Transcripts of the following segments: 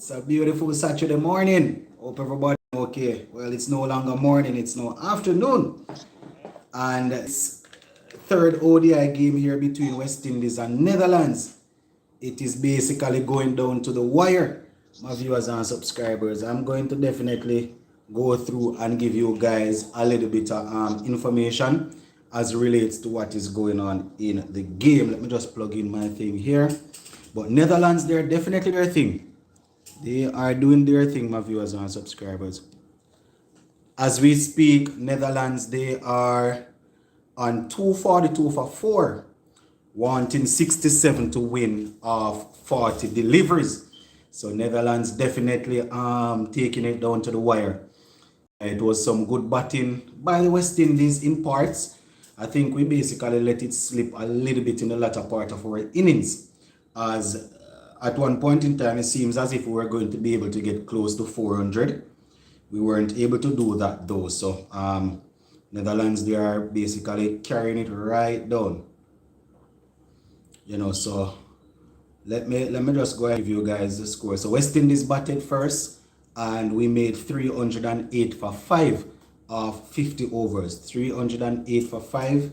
It's a beautiful Saturday morning. Hope everybody okay. Well, it's no longer morning, it's now afternoon. And it's third ODI game here between West Indies and Netherlands. It is basically going down to the wire, my viewers and subscribers. I'm going to definitely go through and give you guys a little bit of information as relates to what is going on in the game. Let me just plug in my thing here. But Netherlands, they're definitely their thing. They are doing their thing, my viewers and subscribers. As we speak, Netherlands, they are on 242 for 4, wanting 67 to win of 40 deliveries. So Netherlands definitely taking it down to the wire. It was some good batting by the West Indies in parts. I think we basically let it slip a little bit in the latter part of our innings, as at one point in time it seems as if we were going to be able to get close to 400. We weren't able to do that though. So Netherlands, they are basically carrying it right down. So let me just go and give you guys the score. So West Indies batted first, and we made 308 for 5 of 50 overs. 308 for 5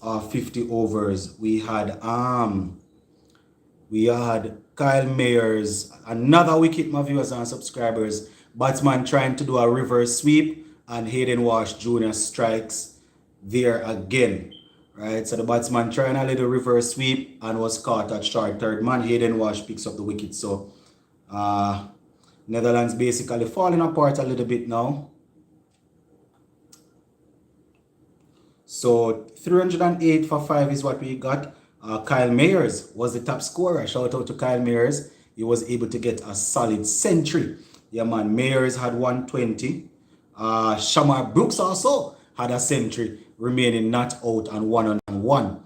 of 50 overs. We had Kyle Mayers, another wicket, my viewers and subscribers. Batsman trying to do a reverse sweep, and Hayden Walsh Jr. strikes there again. Right, so the batsman trying a little reverse sweep and was caught at short third man. Hayden Walsh picks up the wicket. So Netherlands basically falling apart a little bit now. So 308 for 5 is what we got. Kyle Mayers was the top scorer. Shout out to Kyle Mayers. He was able to get a solid century. Yeah, man. Mayers had 120. Shamar Brooks also had a century, remaining not out and 1-on-1.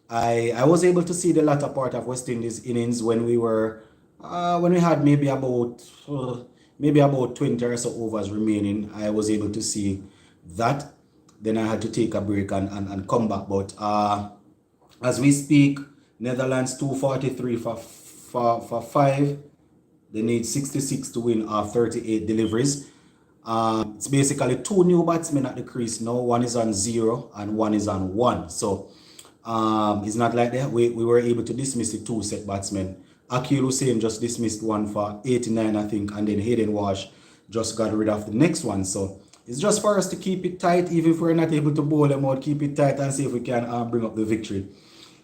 I was able to see the latter part of West Indies innings when we had maybe about 20 or so overs remaining. I was able to see that. Then I had to take a break and come back. But as we speak, Netherlands 243 for 5. They need 66 to win 38 deliveries. It's basically two new batsmen at the crease now. One is on 0 and one is on 1. So it's not like that. We were able to dismiss the two set batsmen. Akil Hussain just dismissed one for 89, I think, and then Hayden Walsh just got rid of the next one. So it's just for us to keep it tight, even if we're not able to bowl them out, keep it tight and see if we can bring up the victory.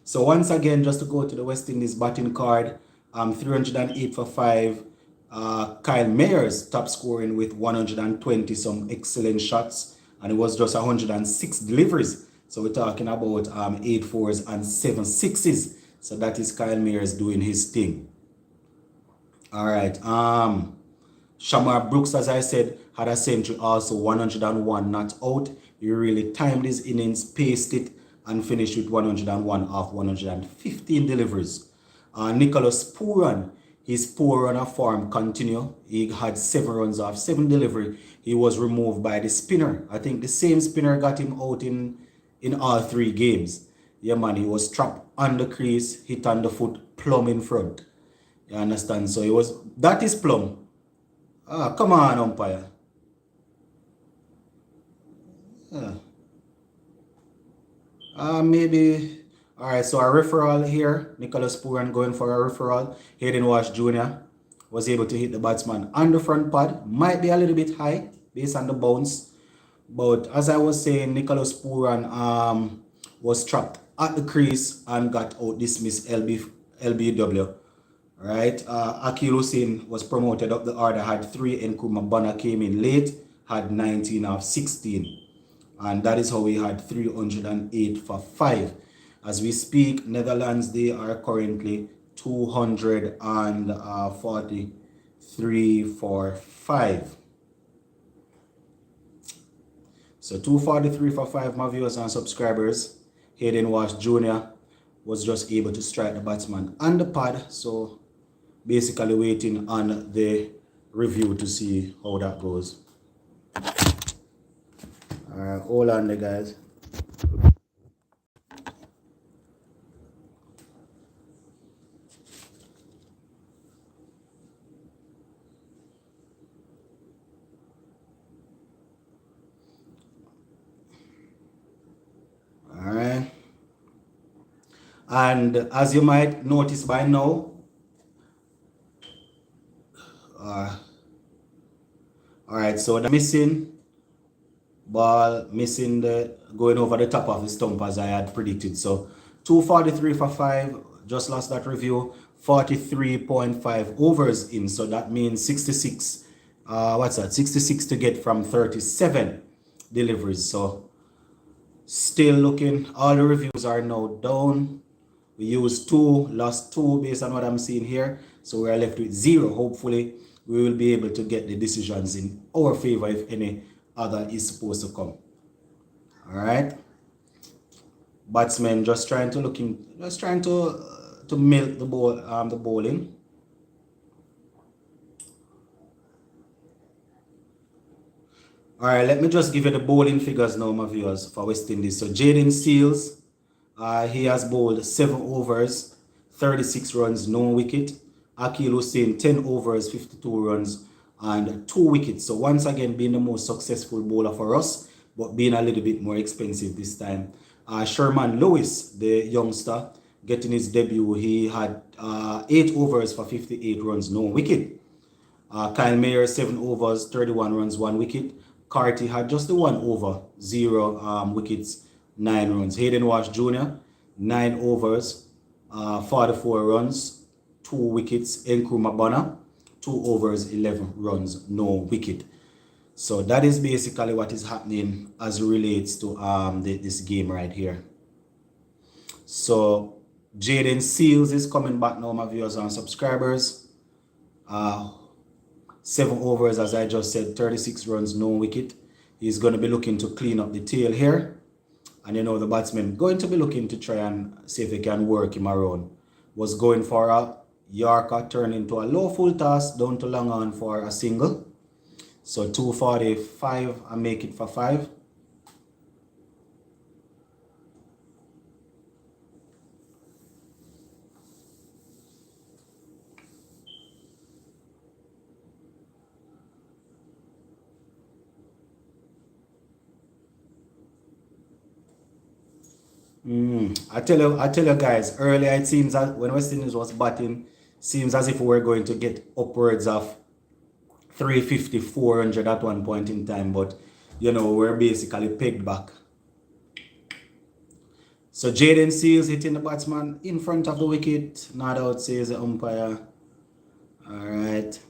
So once again, just to go to the West Indies batting card, 308 for 5. Kyle Mayers top scoring with 120 some excellent shots, and it was just 106 deliveries. So we're talking about 8 fours and 7 sixes. So that is Kyle Mayers doing his thing. All right. Shamar Brooks, as I said, had a century also, 101 not out. He really timed his innings, paced it, and finished with 101 off 115 deliveries. Nicholas Pooran, his poor run of form continue. He had 7 runs off 7 delivery. He was removed by the spinner. I think the same spinner got him out in all 3 games. Yeah, man, he was trapped on the crease, hit on the foot, plumb in front. You understand? So that is plumb. Come on, umpire. Maybe. All right, so a referral here. Nicholas Pooran going for a referral. Hayden Walsh Jr. was able to hit the batsman on the front pad. Might be a little bit high based on the bounce. But as I was saying, Nicholas Pooran was trapped at the crease and got out dismissed LBW. Right. Akil Hussain was promoted up the order, had 3. Nkrumah Bonner came in late, had 19 of 16. And that is how we had 308 for 5. As we speak, Netherlands, they are currently 243 for 5. So 243 for 5, my viewers and subscribers. Hayden Walsh Jr. was just able to strike the batsman on the pad. So basically waiting on the review to see how that goes. Alright, hold on there, guys. And as you might notice by now, all right, so the missing ball, missing the going over the top of the stump as I had predicted. So 243 for 5, just lost that review. 43.5 overs in, so that means 66. What's that? 66 to get from 37 deliveries. So still looking. All the reviews are now down. We used 2, lost 2 based on what I'm seeing here. So we are left with 0. Hopefully, we will be able to get the decisions in our favor if any other is supposed to come. All right. Batsmen just trying to to milk the ball, the bowling. All right, let me just give you the bowling figures now, my viewers, for West Indies. So Jaden Seals, he has bowled 7 overs, 36 runs, no wicket. Akil Hussain, 10 overs, 52 runs, and 2 wickets. So once again, being the most successful bowler for us, but being a little bit more expensive this time. Sherman Lewis, the youngster, getting his debut, he had 8 overs for 58 runs, no wicket. Kyle Mayer, 7 overs, 31 runs, 1 wicket. Carty had just the 1 over, 0 wickets, 9 runs. Hayden Wash Jr., 9 overs, 44 runs, 2 wickets. Nkrumah Bonner, 2 overs, 11 runs, no wicket. So that is basically what is happening as relates to this game right here. So Jaden Seals is coming back now, my viewers and subscribers. 7 overs, as I just said, 36 runs, no wicket. He's going to be looking to clean up the tail here. And you know, the batsman going to be looking to try and see if he can work him around. Was going for a Yorker, turned into a low full toss, down to long on for a single. So 245 and make it for 5. I tell you guys, earlier it seems that when West Indies was batting, seems as if we were going to get upwards of 350, 400 at one point in time, but you know, we're basically pegged back. So Jaden Seals hitting the batsman in front of the wicket, not out, says the umpire. Alright,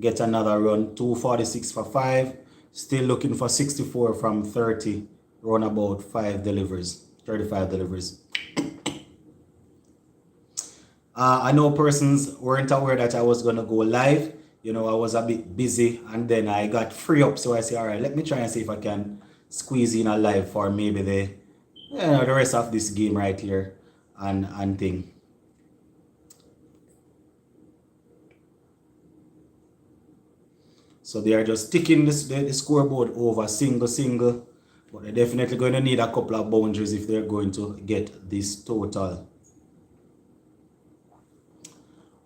get another run, 246 for 5, still looking for 64 from 30, run about 5 deliveries. 35 deliveries. I know persons weren't aware that I was going to go live. You know, I was a bit busy and then I got free up. So I say, all right, let me try and see if I can squeeze in a live for maybe the rest of this game right here and thing. So they are just ticking the scoreboard over single. But they're definitely going to need a couple of boundaries if they're going to get this total.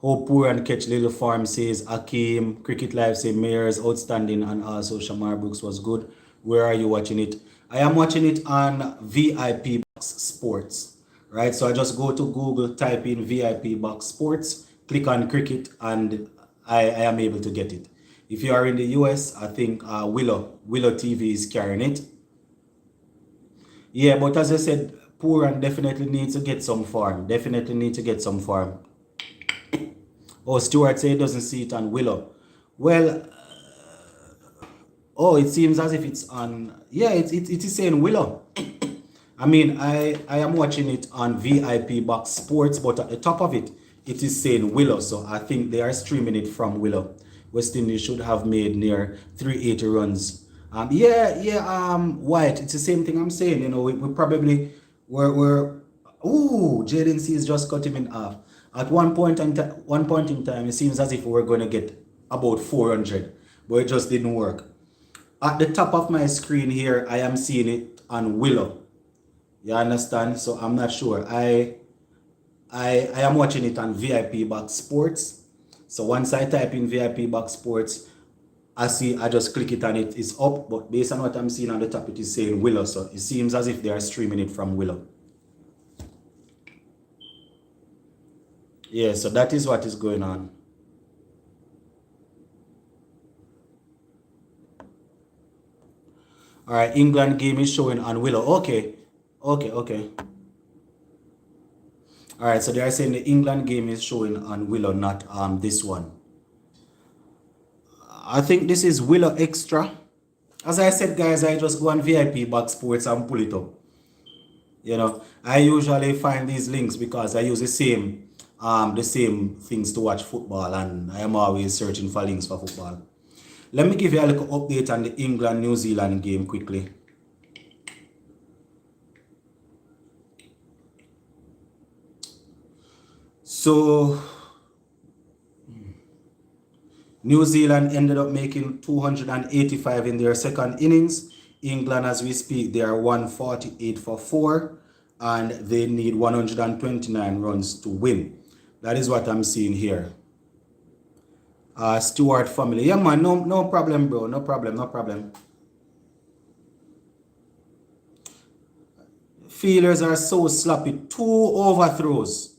Hope Poor and Catch Little Farm says Akeem. Cricket Live say Mayers outstanding, and also Shamar Brooks was good. Where are you watching it? I am watching it on VIP Box Sports. Right? So I just go to Google, type in VIP Box Sports, click on cricket, and I am able to get it. If you are in the US, I think Willow TV is carrying it. Yeah, but as I said, Pooran definitely needs to get some form. Definitely need to get some form. Oh, Stuart said he doesn't see it on Willow. Well, oh, it seems as if it's on. Yeah, it is saying Willow. I mean, I am watching it on VIP Box Sports, but at the top of it, it is saying Willow. So I think they are streaming it from Willow. West Indies should have made near 380 runs. White, it's the same thing I'm saying. You know, we probably we're Jaden C is just cut him in half. At one point in time, it seems as if we were going to get about 400, but it just didn't work. At the top of my screen here, I am seeing it on Willow. You understand? So I'm not sure. I am watching it on VIP Box Sports. So once I type in VIP Box Sports, I just click it and it is up, but based on what I'm seeing on the top, it is saying Willow. So it seems as if they are streaming it from Willow. Yeah, so that is what is going on. All right, England game is showing on Willow. Okay, okay. All right, so they are saying the England game is showing on Willow, not this one. I think this is Willow Extra. As I said, guys, I just go on VIP Box Sports and pull it up. You know, I usually find these links because I use the same things to watch football, and I am always searching for links for football. Let me give you a little update on the England New Zealand game quickly. So New Zealand ended up making 285 in their second innings. England, as we speak, they are 148 for 4, and they need 129 runs to win. That is what I'm seeing here. Stewart family. Yeah, man, no problem, bro. No problem. Fielders are so sloppy. 2 overthrows.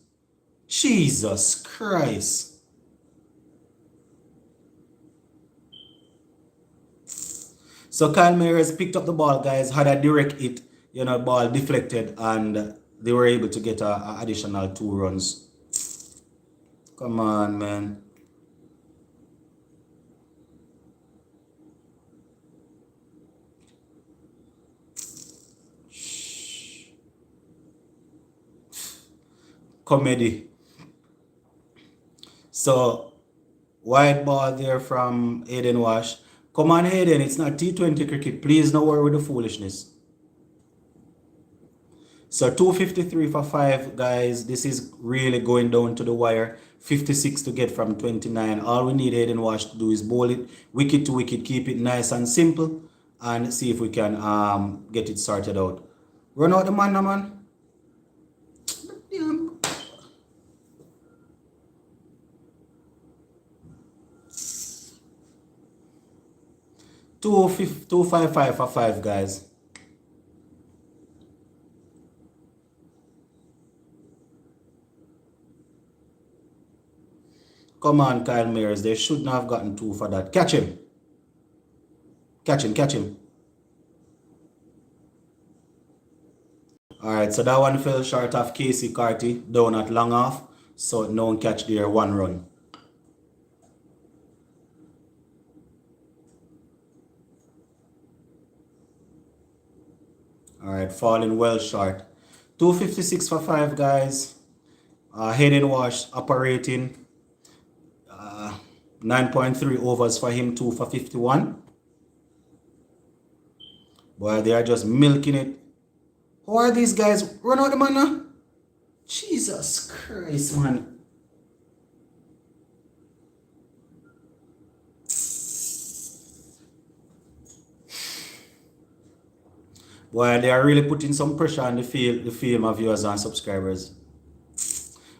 Jesus Christ. So Kyle Mayers picked up the ball, guys, had a direct hit, ball deflected, and they were able to get a additional 2 runs. Come on, man. Comedy. So, wide ball there from Hayden Wash. Come on, Hayden, it's not T20 cricket. Please don't worry with the foolishness. So 253 for 5, guys. This is really going down to the wire. 56 to get from 29. All we need Hayden Wash to do is bowl it wicket to wicket, keep it nice and simple, and see if we can get it sorted out. Run out the man, no man. 255 for 5, guys. Come on, Kyle Mayers. They shouldn't have gotten 2 for that. Catch him. Catch him. Alright, so that one fell short of Casey Carty down at long off. So no one catch there, 1 run. Alright, falling well short. 256 for 5, guys. Hayden Wash operating. 9.3 overs for him, 2 for 51. Boy, they are just milking it. Who are these guys? Run out the man now. Jesus Christ, man. Boy, they are really putting some pressure on the field, my viewers and subscribers.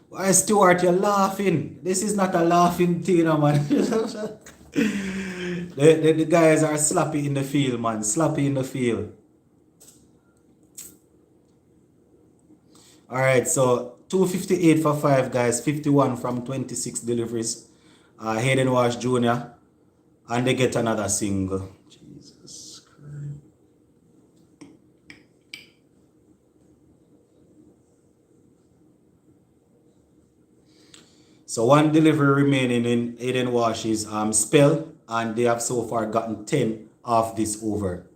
Why, Stuart, you're laughing? This is not a laughing thing, man. the guys are sloppy in the field, man. Sloppy in the field. Alright, so 258 for 5, guys. 51 from 26 deliveries. Hayden Wash Jr. And they get another single. Jesus Christ. So 1 delivery remaining in Hayden Wash's spell, and they have so far gotten 10 off this over.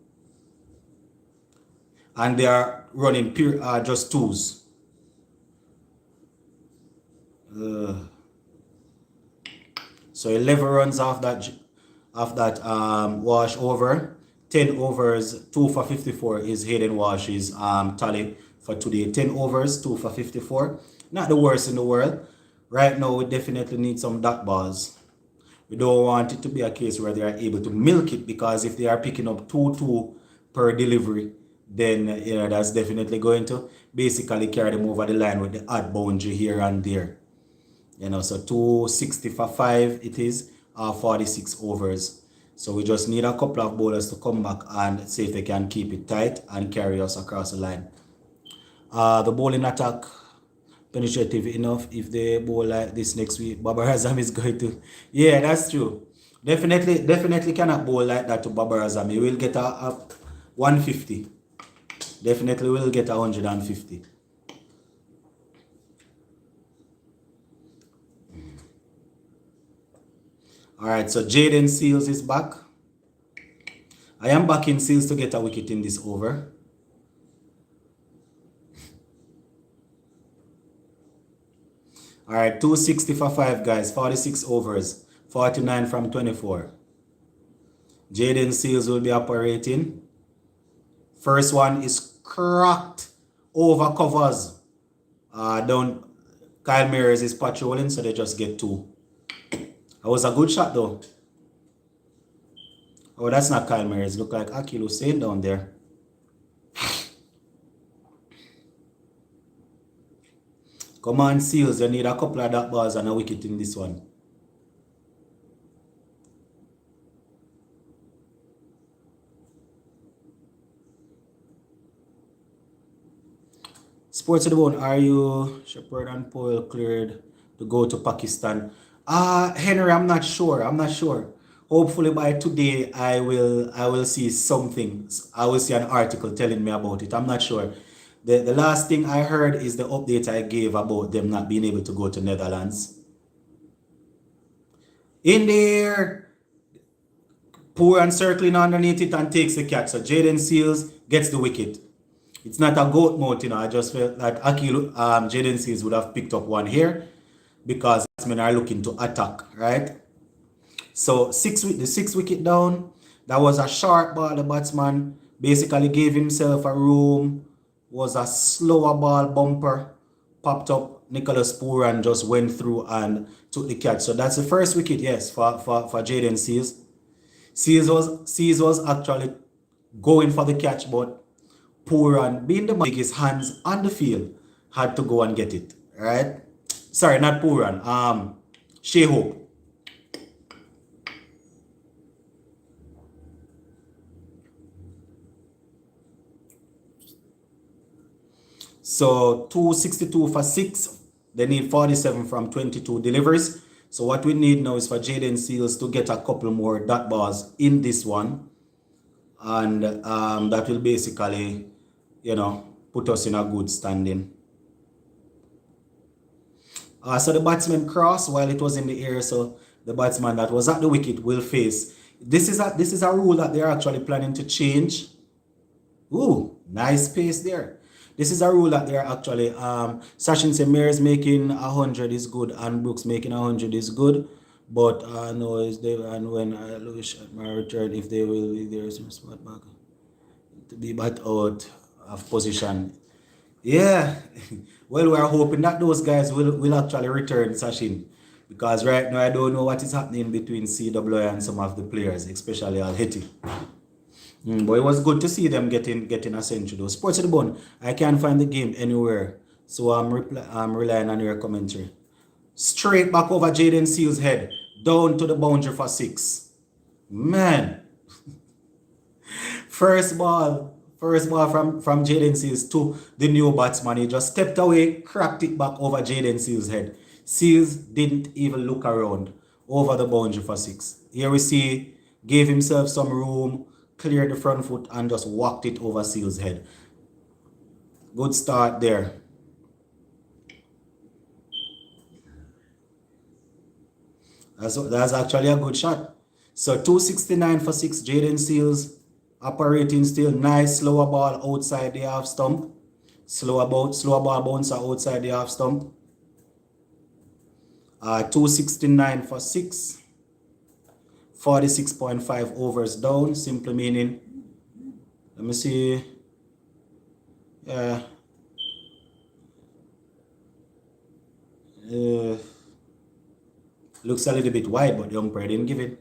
And they are running just 2s. So 11 runs off that Wash over. 10 overs, 2 for 54 is Hayden Wash's tally for today. 10 overs, 2 for 54. Not the worst in the world. Right now, we definitely need some dot balls. We don't want it to be a case where they are able to milk it, because if they are picking up 2-2 per delivery, then that's definitely going to basically carry them over the line with the odd boundary here and there. So 260 for 5 it is, 46 overs. So we just need a couple of bowlers to come back and see if they can keep it tight and carry us across the line. The bowling attack, penetrative enough if they bowl like this next week. Babar Azam is going to. Yeah, that's true. Definitely cannot bowl like that to Babar Azam. He will get a 150. Definitely will get 150. Alright, so Jaden Seals is back. I am backing Seals to get a wicket in this over. Alright, 260 for 5 guys, 46 overs, 49 from 24. Jaden Seals will be operating. First one is cracked over covers. Down Kyle Mears is patrolling, so they just get 2. That was a good shot though. Oh, that's not Kyle Mears. Look like Akil Hussein down there. Come on, Seals. You need a couple of dot balls and a wicket in this one. Sports to the bone. Are you Shepherd and Poyle cleared to go to Pakistan? Henry, I'm not sure. Hopefully by today I will see something. I will see an article telling me about it. I'm not sure. The last thing I heard is the update I gave about them not being able to go to Netherlands. In there, poor and circling underneath it and takes the catch. So Jaden Seals gets the wicket. It's not a goat mouth, I just felt that Jaden Seals would have picked up one here because batsmen are looking to attack, right? So the 6th wicket down. That was a short ball. The batsman basically gave himself a room. Was a slower ball bumper. Popped up Nicholas Pooran just went through and took the catch. So that's the first wicket, yes, for Jaden Seals. Seals was actually going for the catch, but Pooran, being the biggest hands on the field, had to go and get it, right? Sorry, not Pooran. Shea Hope. So 262 for 6. They need 47 from 22 deliveries. So what we need now is for Jaden Seals to get a couple more dot balls in this one. And that will basically, put us in a good standing. So the batsman crossed while it was in the air. So the batsman that was at the wicket will face. This is a rule that they're actually planning to change. Ooh, nice pace there. This is a rule that they're actually, Sachin said Mears making 100 is good and Brooks making 100 is good. But no, is there, and when I lose my return, if they will be there, some spot back to be bat out of position. Yeah, well, we're hoping that those guys will actually return, Sachin. Because right now I don't know what is happening between CWI and some of the players, especially Al Hetty. But it was good to see them getting a century though. Sports to the bone. I can't find the game anywhere, so I'm relying on your commentary. Straight back over Jaden Seals' head, down to the boundary for 6. Man, first ball from Jaden Seals to the new batsman. He just stepped away, cracked it back over Jaden Seals' head. Seals didn't even look around, over the boundary for 6. Here we see, gave himself some room, cleared the front foot and just whacked it over Seals' head. Good start there. That's actually a good shot. So 269 for 6. Jaden Seals operating still. Nice slower ball outside the half stump. Slower ball bouncer outside the half stump. 269 for 6. 46.5 overs down. Simply meaning, let me see. Looks a little bit wide, but the umpire didn't give it.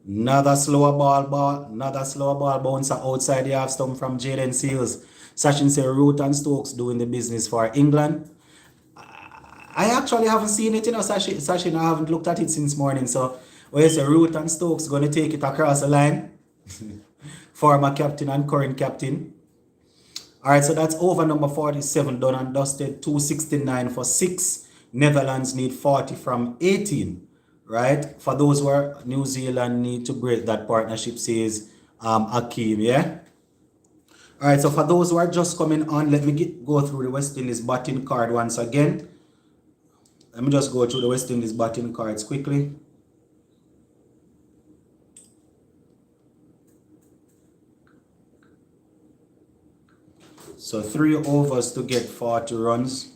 Another slower ball bouncer outside the half stump from Jaden Seals. Sachin said Root and Stokes doing the business for England. I actually haven't seen it, Sachin. I haven't looked at it since morning. So, when you say Root and Stokes going to take it across the line former captain and current captain. All right, so that's over number 47, done and dusted. 269 for 6. Netherlands need 40 from 18, right? For those who are New Zealand need to break that partnership, says Akeem, yeah? All right, so for those who are just coming on, let me go through the West Indies batting card once again. Let me just go through the West Indies batting cards quickly. So 3 overs to get 40 runs.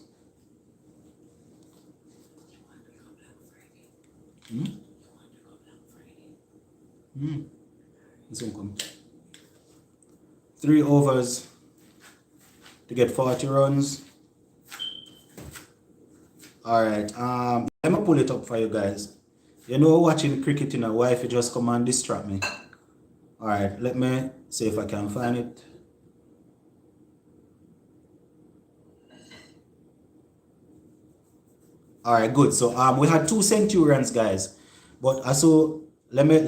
This one come. 3 overs to get 40 runs. Alright, let me pull it up for you guys. You know, watching cricket in a wife, you just come and distract me. Alright, let me see if I can find it. Alright, good. So we had 2 Centurions, guys. But so let me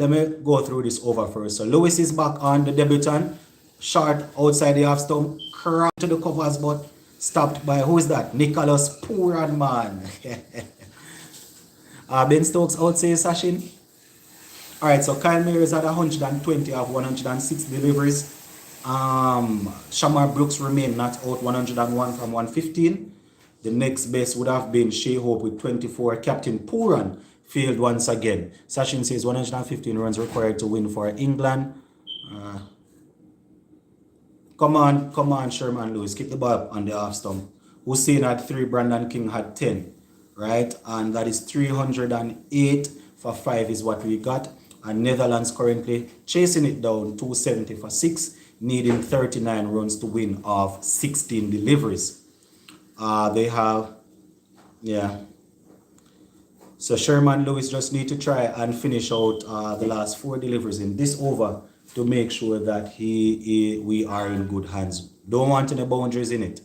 go through this over first. So Lewis is back on, the debutant. Short outside the half stump, cracked to the covers, but stopped by, who is that? Nicholas Pooran, man. Ben Stokes out, says Sachin. Alright, so Kyle Mayers had 120 of 106 deliveries. Shamar Brooks remained not out, 101 from 115. The next best would have been Shea Hope with 24. Captain Pooran failed once again. Sachin says 115 runs required to win for England. Come on, Sherman Lewis. Keep the ball on the half stump. Hussein had 3, Brandon King had 10. Right? And that is 308 for 5 is what we got. And Netherlands currently chasing it down, 270 for 6, needing 39 runs to win off 16 deliveries. They have, yeah. So Sherman Lewis just need to try and finish out the last 4 deliveries in this over to make sure that we are in good hands. Don't want any boundaries in it.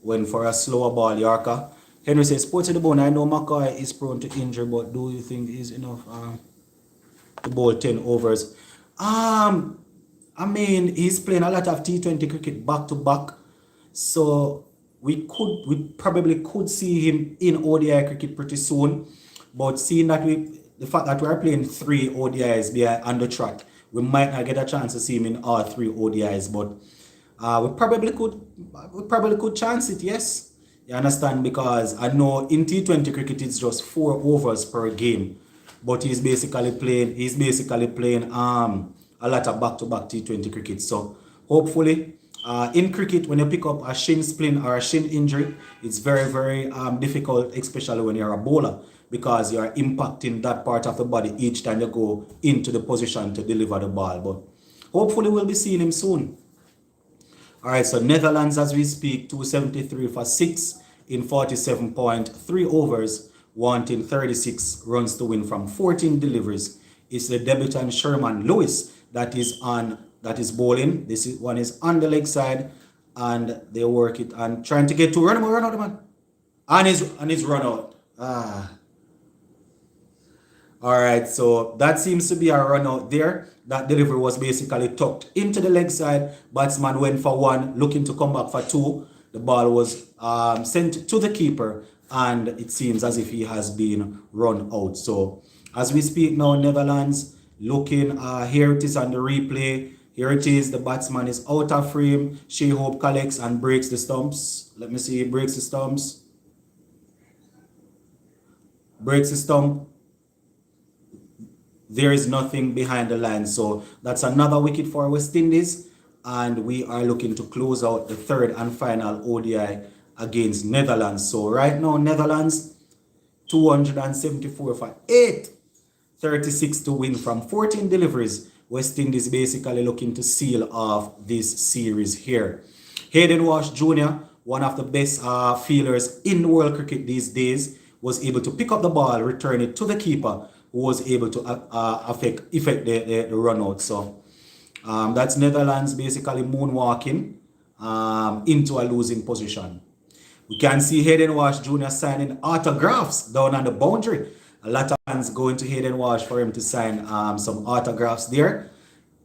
Went for a slower ball, Yorker. Henry says, sports to the bone. I know McCoy is prone to injury, but do you think he's enough to bowl 10 overs? I mean, he's playing a lot of T20 cricket back to back. So we probably could see him in ODI cricket pretty soon. But seeing that the fact that we are playing 3 ODIs behind on the track, we might not get a chance to see him in all 3 ODIs. But we probably could chance it, yes. You understand? Because I know in T20 cricket it's just 4 overs per game. But he's basically playing a lot of back-to-back T20 cricket. So hopefully, in cricket, when you pick up a shin splint or a shin injury, it's very, very difficult, especially when you're a bowler, because you're impacting that part of the body each time you go into the position to deliver the ball. But hopefully we'll be seeing him soon. All right, so Netherlands as we speak, 273 for 6 in 47.3 overs, wanting 36 runs to win from 14 deliveries. It's the debutant Sherman Lewis that is bowling. This one is on the leg side, and they work it and trying to get to run out, man. And his run out. All right, so that seems to be a run out there. That delivery was basically tucked into the leg side. Batsman went for 1, looking to come back for 2. The ball was sent to the keeper, and it seems as if he has been run out. So as we speak now, Netherlands looking, here it is on the replay. Here it is, the batsman is out of frame. Shea Hope collects and breaks the stumps. Let me see, breaks the stumps. Breaks the stump. There is nothing behind the line. So that's another wicket for West Indies. And we are looking to close out the 3rd and final ODI against Netherlands. So right now, Netherlands, 274 for 8. 36 to win from 14 deliveries. West Indies basically looking to seal off this series here. Hayden Walsh Jr., one of the best fielders in the world cricket these days, was able to pick up the ball, return it to the keeper, who was able to affect the run out. So that's Netherlands basically moonwalking into a losing position. We can see Hayden Walsh Jr. signing autographs down on the boundary. A lot of fans going to Hayden Walsh for him to sign some autographs there.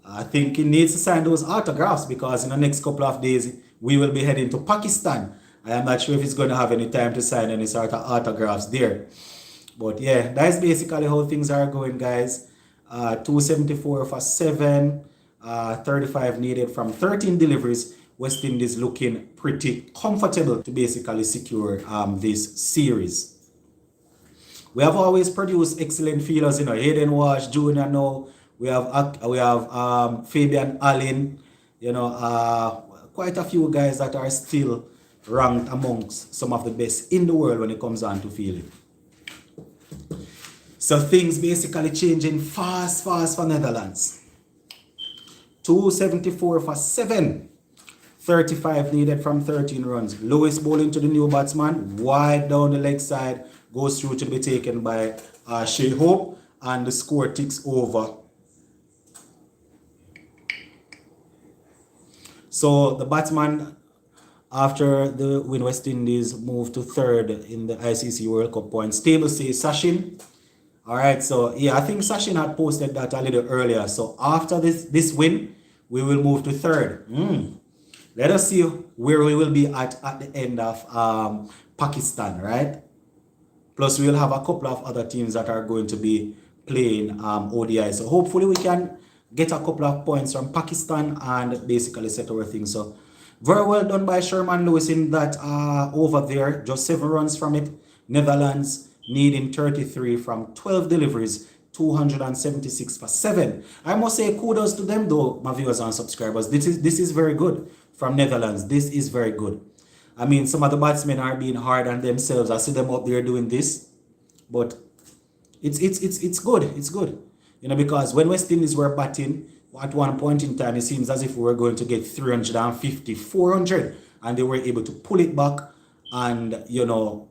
I think he needs to sign those autographs because in the next couple of days we will be heading to Pakistan. I am not sure if he's going to have any time to sign any sort of autographs there. But yeah, that's basically how things are going, guys. 274 for 7, 35 needed from 13 deliveries. West Indies looking pretty comfortable to basically secure this series. We have always produced excellent fielders, Hayden Walsh Jr. now. We have Fabian Allen, quite a few guys that are still ranked amongst some of the best in the world when it comes on to fielding. So things basically changing fast for Netherlands. 274 for 7. 35 needed from 13 runs. Lewis bowling to the new batsman. Wide down the leg side. Goes through to be taken by Shea Hope. And the score ticks over. So the batsman, after the win, West Indies moved to third in the ICC World Cup points table, says Sachin. Alright, so yeah, I think Sachin had posted that a little earlier. So after this win, we will move to third. Let us see where we will be at the end of Pakistan, right? Plus, we will have a couple of other teams that are going to be playing ODI. So hopefully we can get a couple of points from Pakistan and basically set our things. So very well done by Sherman Lewis in that over there. Just 7 runs from it. Netherlands needing 33 from 12 deliveries. 276 for 7. I must say kudos to them though, my viewers and subscribers. This is very good from Netherlands. This is very good. I mean, some of the batsmen are being hard on themselves. I see them up there doing this, but it's good. It's good, because when West Indies were batting at one point in time, it seems as if we were going to get 350, 400, and they were able to pull it back. And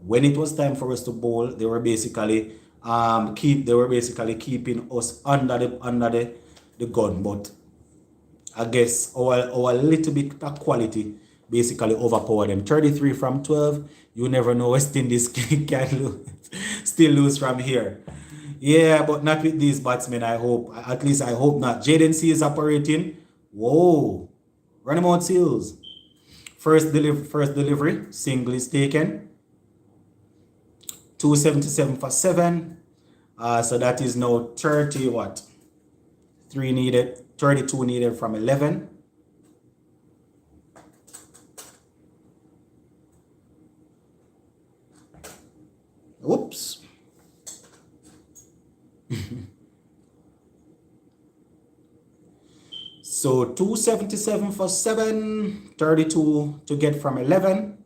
when it was time for us to bowl, they were basically keeping us under the gun. But I guess our little bit of quality basically overpowered them. 33 from 12. You never know, West Indies can still lose from here. Yeah, but not with these batsmen, I hope. At least I hope not. Jaden C is operating. Whoa. Run him out, Seals. First delivery. Single is taken. 277 for 7. So that is now 30 what? 3 needed. 32 needed from 11. Oops. So 277 for 7, 32 to get from 11.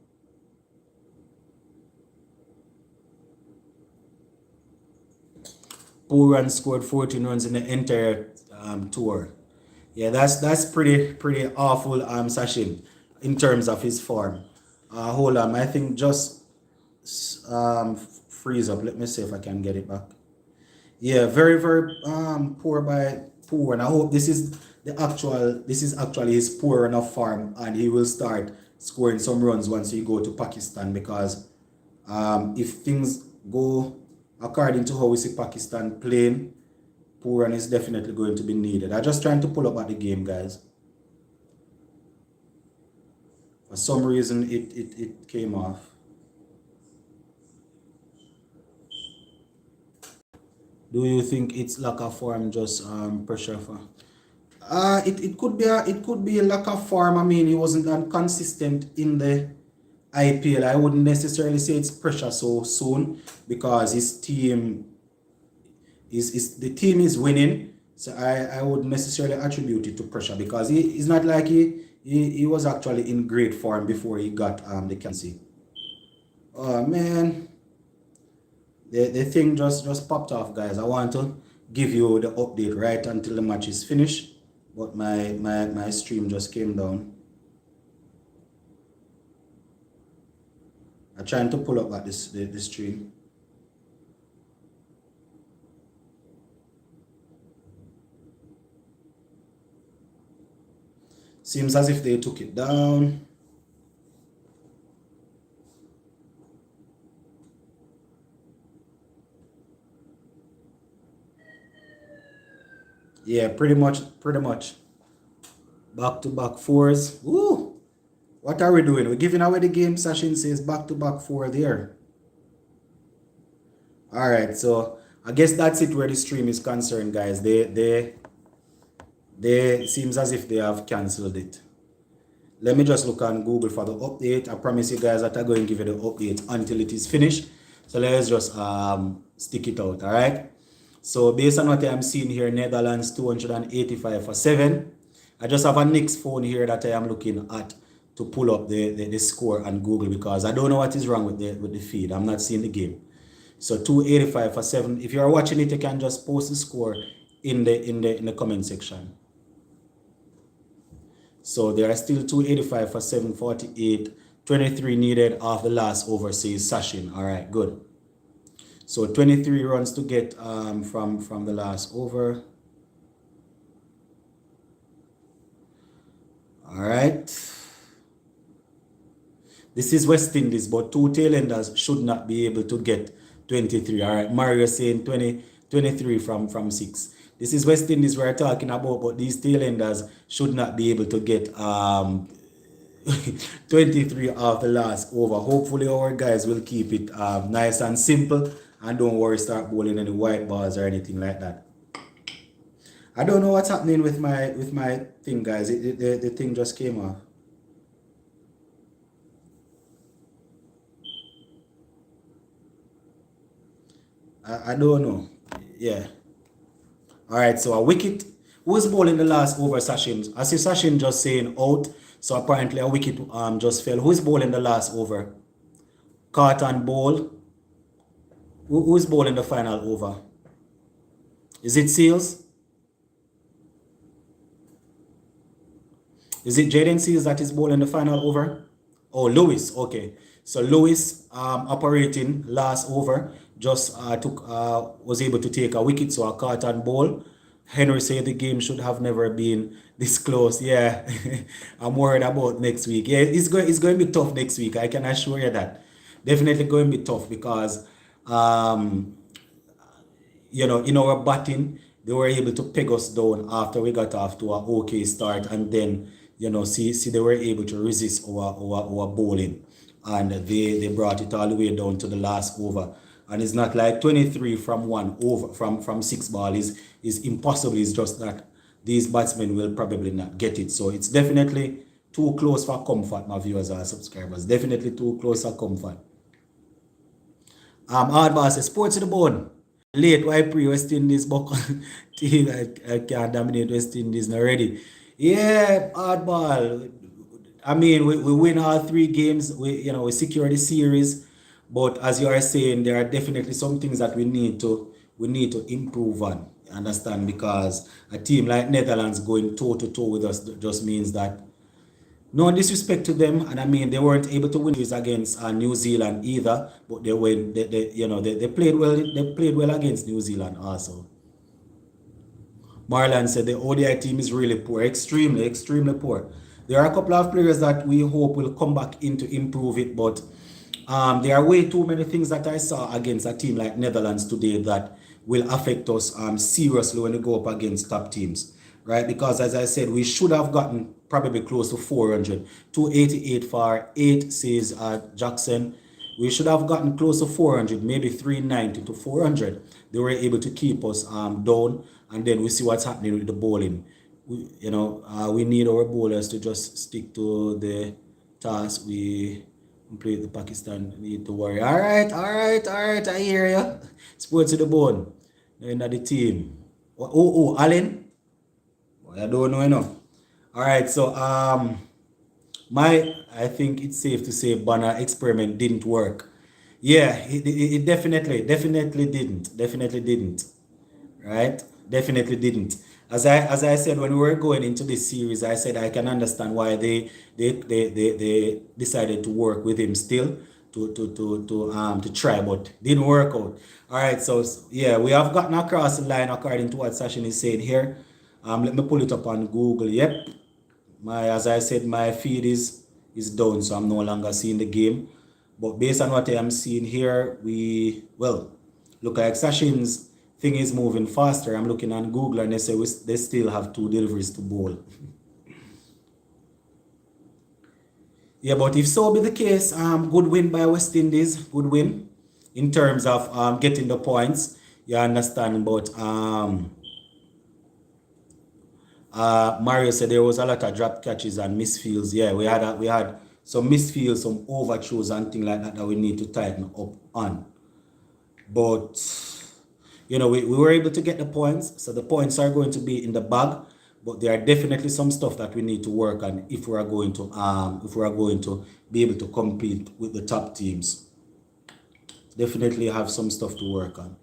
Pooran scored 14 runs in the entire tour. Yeah, that's pretty awful, Sachin, in terms of his form. Hold on, I think just freeze up. Let me see if I can get it back. Yeah, very poor by poor, and I hope this is actually his poor enough form, and he will start scoring some runs once we go to Pakistan, because if things go according to how we see Pakistan playing, Pooran is definitely going to be needed. I'm just trying to pull up at the game, guys. For some reason, it came off. Do you think it's lack of form, just pressure for? It could be a lack of form. I mean, he wasn't that consistent in the IPL. I wouldn't necessarily say it's pressure so soon, because his team the team is winning. So I wouldn't necessarily attribute it to pressure, because he's not like he was actually in great form before he got the captaincy. Oh man. The thing just popped off, guys. I want to give you the update right until the match is finished, but my stream just came down. I'm trying to pull up at the stream. Seems as if they took it down. Yeah, pretty much, pretty much. Back to back fours. Woo! What are we doing? We're giving away the game. Sachin says back to back four there. All right, so I guess that's it where the stream is concerned, guys. They seems as if they have cancelled it. Let me just look on Google for the update. I promise you guys that I'm going to give you the update until it is finished. So let's just stick it out, all right? So based on what I'm seeing here, Netherlands 285 for 7. I just have a next phone here that I am looking at to pull up the score on Google because I don't know what is wrong with the feed. I'm not seeing the game. So 285 for 7. If you are watching it, you can just post the score in the comment section. So there are still 285 for 748. 23 needed off the last over, says Sachin. All right, good. So 23 runs to get from the last over. All right. This is West Indies, but two tailenders should not be able to get 23. All right, Mario saying 23 from 6. This is West Indies we're talking about, but these tailenders should not be able to get 23 off the last over. Hopefully our guys will keep it nice and simple and don't worry start bowling any white balls or anything like that. I don't know what's happening with my thing, guys. The thing just came off. I don't know. Yeah. All right, so a wicket. Who's bowling the last over, Sachin? I see Sachin just saying out. So apparently a wicket just fell. Who's bowling the last over? Caught and bowl. Who's bowling the final over? Is it Seals? Is it Jaden Seals that is bowling the final over? Oh, Lewis. Okay. So Lewis operating last over just was able to take a wicket, so a caught and bowl. Henry said the game should have never been this close. Yeah, I'm worried about next week. Yeah, it's going to be tough next week. I can assure you that. Definitely going to be tough because in our batting, they were able to peg us down after we got off to an okay start, and then see they were able to resist our bowling, and they brought it all the way down to the last over. And it's not like 23 from one over from 6 ball is impossible. It's just that these batsmen will probably not get it. So it's definitely too close for comfort, my viewers and subscribers. Definitely too close for comfort. Hardball says sports to the bone. Late why pre West Indies buck team I can't dominate West Indies already. Yeah, hardball. I mean, we win all 3 games. We secure the series. But as you are saying, there are definitely some things that we need to improve on. Understand? Because a team like Netherlands going toe to toe with us just means that no disrespect to them, and I mean they weren't able to win this against New Zealand either, but they went. They played well. They played well against New Zealand also. Marlon said the ODI team is really poor, extremely poor. There are a couple of players that we hope will come back in to improve it, but there are way too many things that I saw against a team like Netherlands today that will affect us seriously when we go up against top teams, right? Because as I said, we should have gotten probably close to 400. 288 for 8, says Jackson. We should have gotten close to 400, maybe 390 to 400. They were able to keep us down, and then we see what's happening with the bowling. We need our bowlers to just stick to the task. We complete the Pakistan need to worry. All right. I hear you. Sports to the bone. You're not the team. Allen. I don't know enough. All right. So I think it's safe to say Banner experiment didn't work. Yeah, it definitely didn't. Right? Definitely didn't. As I said when we were going into this series, I said I can understand why they decided to work with him still to try, but didn't work out. All right, so yeah, we have gotten across the line according to what Sachin is saying here. Let me pull it up on Google. Yep, as I said, my feed is down, so I'm no longer seeing the game. But based on what I am seeing here, look like Sachin's thing is moving faster. I'm looking on Google and they say they still have 2 deliveries to bowl. Yeah, but if so be the case, good win by West Indies, good win in terms of getting the points. You understand, but Mario said there was a lot of drop catches and misfields. Yeah, we had some misfields, some overthrows and things like that that we need to tighten up on. But you know, we were able to get the points, so the points are going to be in the bag. But there are definitely some stuff that we need to work on if we are going to be able to compete with the top teams. Definitely have some stuff to work on.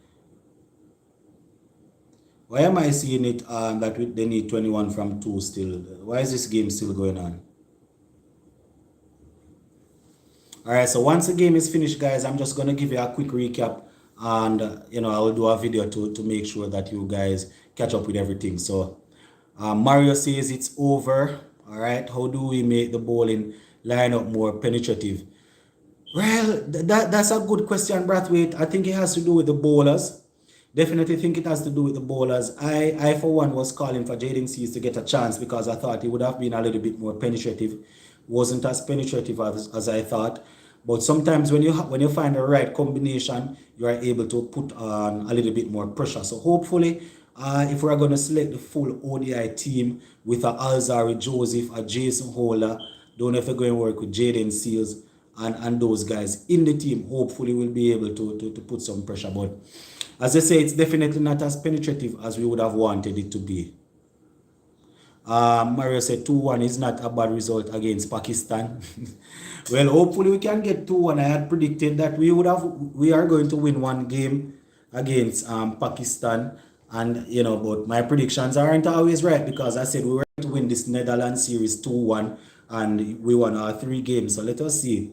Why am I seeing it that they need 21 from 2 still? Why is this game still going on? Alright, so once the game is finished, guys, I'm just going to give you a quick recap. And, you know, I will do a video to make sure that you guys catch up with everything. So, Mario says it's over. Alright, how do we make the bowling lineup more penetrative? Well, that's a good question, Brathwaite. I think it has to do with the bowlers. Definitely think it has to do with the bowlers. I for one, was calling for Jaden Seas to get a chance because I thought he would have been a little bit more penetrative. Wasn't as penetrative as I thought. But sometimes when you find the right combination, you are able to put on a little bit more pressure. So hopefully, if we're going to select the full ODI team with a Alzari Joseph, a Jason Holder, don't know if we're going to work with Jaden Seals and those guys in the team, hopefully we'll be able to put some pressure. But as I say, it's definitely not as penetrative as we would have wanted it to be. Mario said 2-1 is not a bad result against Pakistan. Well, hopefully we can get 2-1. I had predicted that we are going to win 1 game against Pakistan. And, you know, but my predictions aren't always right because I said we were going to win this Netherlands series 2-1 and we won our 3 games. So let us see.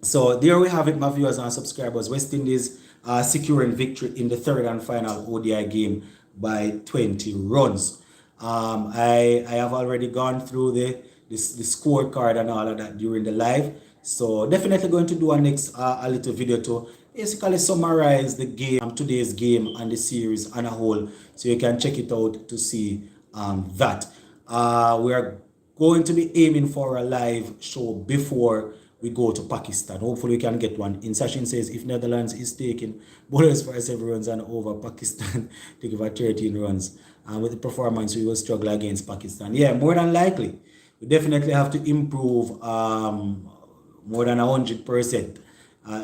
So there we have it, my viewers and subscribers. West Indies securing victory in the 3rd and final ODI game by 20 runs. I have already gone through the scorecard and all of that during the live. So definitely going to do a next a little video to basically summarize the game, today's game and the series on a whole. So you can check it out to see that. We are going to be aiming for a live show before we go to Pakistan. Hopefully we can get one. In Sachin says if Netherlands is taking bowlers for 7 runs and over Pakistan taking for 13 runs. With the performance we will struggle against Pakistan. Yeah, more than likely. We definitely have to improve more than 100%,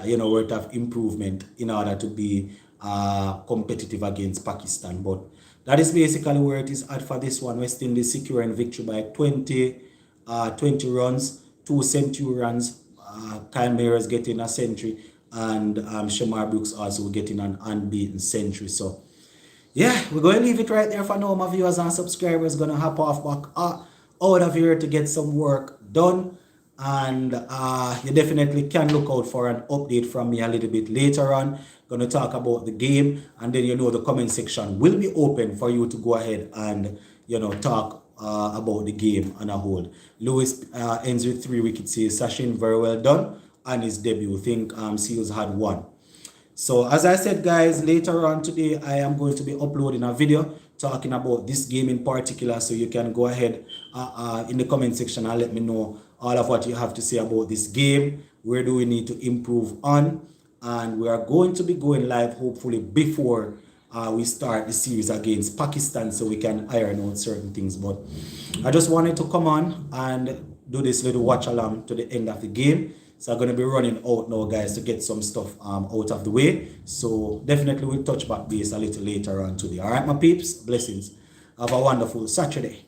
you know, worth of improvement in order to be competitive against Pakistan. But that is basically where it is at for this one. West Indies securing victory by 20 runs, 2 centuries. Kyle Mayers getting a century and Shamar Brooks also getting an unbeaten century. So yeah, we're going to leave it right there for now, my viewers and subscribers. Going to hop off back out of here to get some work done. And you definitely can look out for an update from me a little bit later on. Going to talk about the game. And then, you know, the comment section will be open for you to go ahead and, you know, talk about the game on a whole. Lewis ends with 3 wickets. Says Sachin, very well done. And his debut. I think Seals had 1. So as I said, guys, later on today, I am going to be uploading a video talking about this game in particular. So you can go ahead in the comment section and let me know all of what you have to say about this game. Where do we need to improve on? And we are going to be going live, hopefully, before we start the series against Pakistan so we can iron out certain things. But I just wanted to come on and do this little watch along to the end of the game. So I'm going to be running out now, guys, to get some stuff out of the way. So definitely we'll touch back base a little later on today. All right, my peeps, blessings. Have a wonderful Saturday.